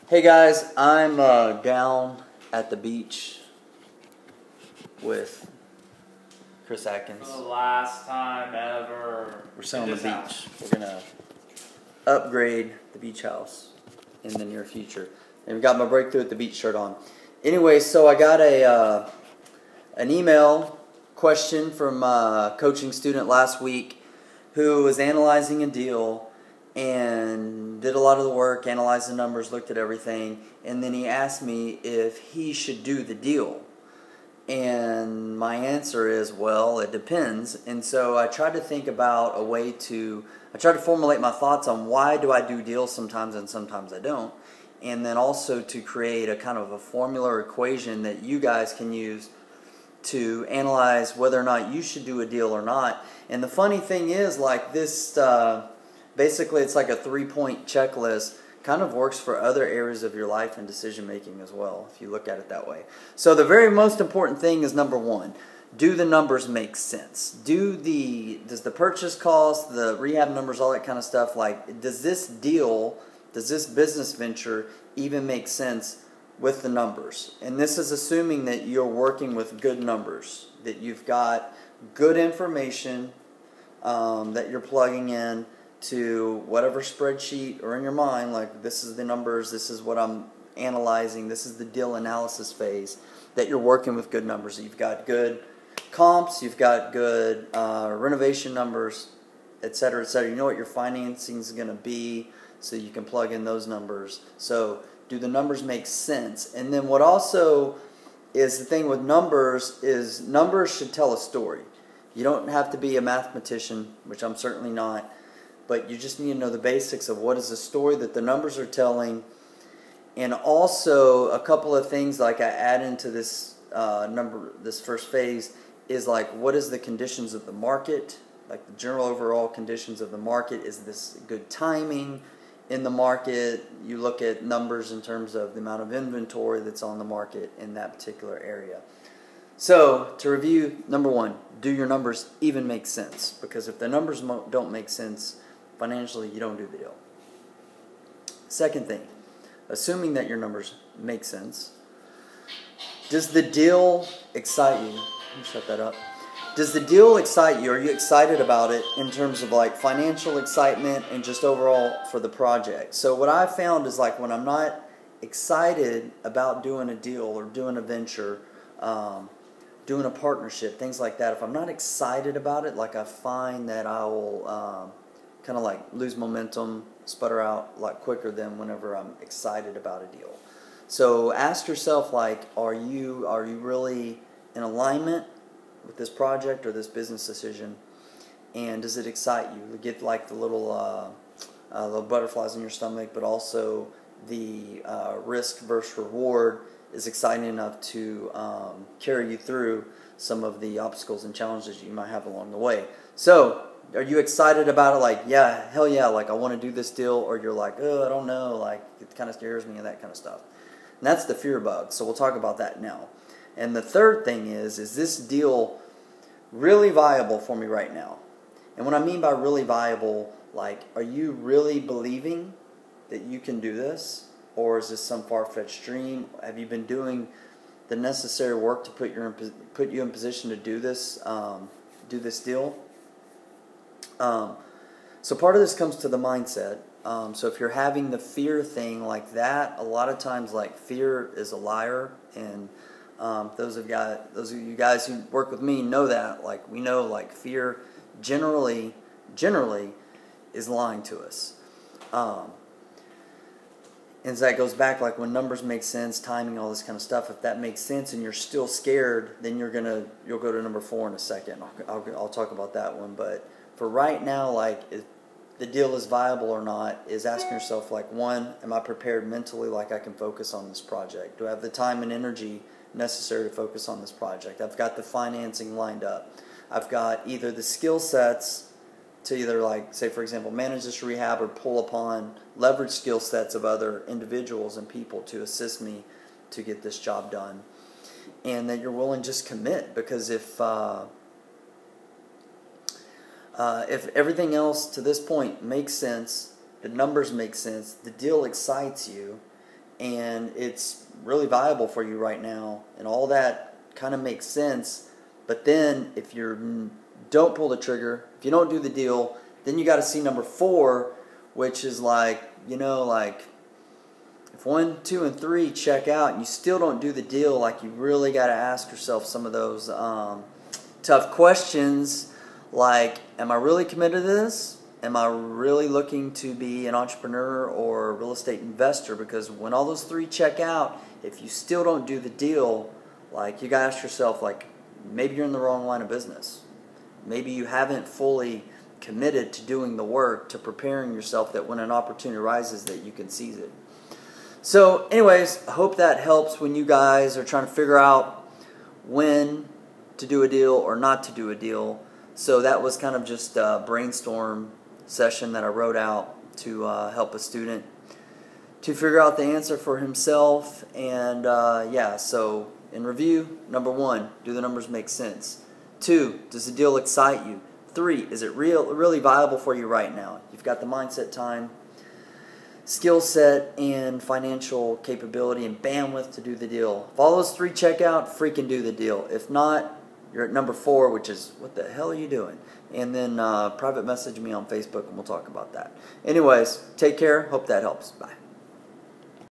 Hey guys, I'm down at the beach with Chris Atkins. For the last time ever. We're selling the beach. House. We're gonna upgrade the beach house in the near future. And we got my Breakthrough at the Beach shirt on. Anyway, so I got an email question from a coaching student last week who was analyzing a deal and did a lot of the work, analyzed the numbers, looked at everything, and then he asked me if he should do the deal. And my answer is, well, it depends. And so I tried to think about a way I tried to formulate my thoughts on why do I do deals sometimes and sometimes I don't. And then also to create a kind of a formula or equation that you guys can use to analyze whether or not you should do a deal or not. And the funny thing is, like this, basically it's like a 3-point checklist. Kind of works for other areas of your life and decision making as well, if you look at it that way. So the very most important thing is number one, do the numbers make sense? Does the purchase cost, the rehab numbers, all that kind of stuff, like does this deal, does this business venture even make sense with the numbers? And this is assuming that you're working with good numbers, that you've got good information that you're plugging in to whatever spreadsheet or in your mind, like this is the numbers, this is what I'm analyzing, this is the deal analysis phase, that you're working with good numbers. You've got good comps, you've got good renovation numbers, etc., etc. You know what your financing is going to be, so you can plug in those numbers. So do the numbers make sense? And then what also is the thing with numbers is numbers should tell a story. You don't have to be a mathematician, which I'm certainly not, but you just need to know the basics of what is the story that the numbers are telling. And also a couple of things like I add into this this first phase is like, what is the conditions of the market, like the general overall conditions of the market. Is this good timing in the market? You look at numbers in terms of the amount of inventory that's on the market in that particular area. So to review, number one, do your numbers even make sense? Because if the numbers don't make sense financially, you don't do the deal. Second thing, assuming that your numbers make sense, does the deal excite you? Let me shut that up. Does the deal excite you? Are you excited about it in terms of like financial excitement and just overall for the project? So what I found is like when I'm not excited about doing a deal or doing a venture, doing a partnership, things like that, if I'm not excited about it, like I find that I will kind of like lose momentum, sputter out a lot quicker than whenever I'm excited about a deal. So ask yourself, like, are you really in alignment with this project or this business decision, and does it excite you? You get like the little butterflies in your stomach, but also the risk versus reward is exciting enough to carry you through some of the obstacles and challenges you might have along the way. So are you excited about it? Like, yeah, hell yeah, like I want to do this deal, or you're like, oh, I don't know, like it kind of scares me and that kind of stuff. And that's the fear bug. So we'll talk about that now. And the third thing is this deal really viable for me right now? And what I mean by really viable, like, are you really believing that you can do this? Or is this some far-fetched dream? Have you been doing the necessary work to put you in position to do this deal? So part of this comes to the mindset. So if you're having the fear thing like that, a lot of times like fear is a liar, and those of you guys who work with me know that. Like we know, like fear generally is lying to us. And so that goes back, like when numbers make sense, timing, all this kind of stuff. If that makes sense and you're still scared, then you'll go to number 4 in a second. I'll talk about that one. But for right now, like if the deal is viable or not, is asking yourself, like, one, am I prepared mentally, like I can focus on this project? Do I have the time and energy necessary to focus on this project? I've got the financing lined up. I've got either the skill sets to either, like, say for example, manage this rehab, or pull upon leverage skill sets of other individuals and people to assist me to get this job done. And that you're willing to just commit, because if everything else to this point makes sense, the numbers make sense, the deal excites you, and it's really viable for you right now, and all that kind of makes sense. But then if you don't pull the trigger, if you don't do the deal, then you got to see number 4, which is like, like if 1, 2, and 3 check out and you still don't do the deal, like you really got to ask yourself some of those tough questions, like, am I really committed to this? Am I really looking to be an entrepreneur or a real estate investor? Because when all those 3 check out, if you still don't do the deal, like, you got to ask yourself, like, maybe you're in the wrong line of business. Maybe you haven't fully committed to doing the work, to preparing yourself that when an opportunity arises that you can seize it. So anyways, I hope that helps when you guys are trying to figure out when to do a deal or not to do a deal. So that was kind of just a brainstorm session that I wrote out to help a student to figure out the answer for himself. And yeah, so in review, number 1, do the numbers make sense? 2, does the deal excite you? 3, is it really viable for you right now? You've got the mindset, time, skill set, and financial capability and bandwidth to do the deal. If all those 3 check out, freaking do the deal. If not, you're at number 4, which is, what the hell are you doing? And then private message me on Facebook and we'll talk about that. Anyways, take care. Hope that helps. Bye.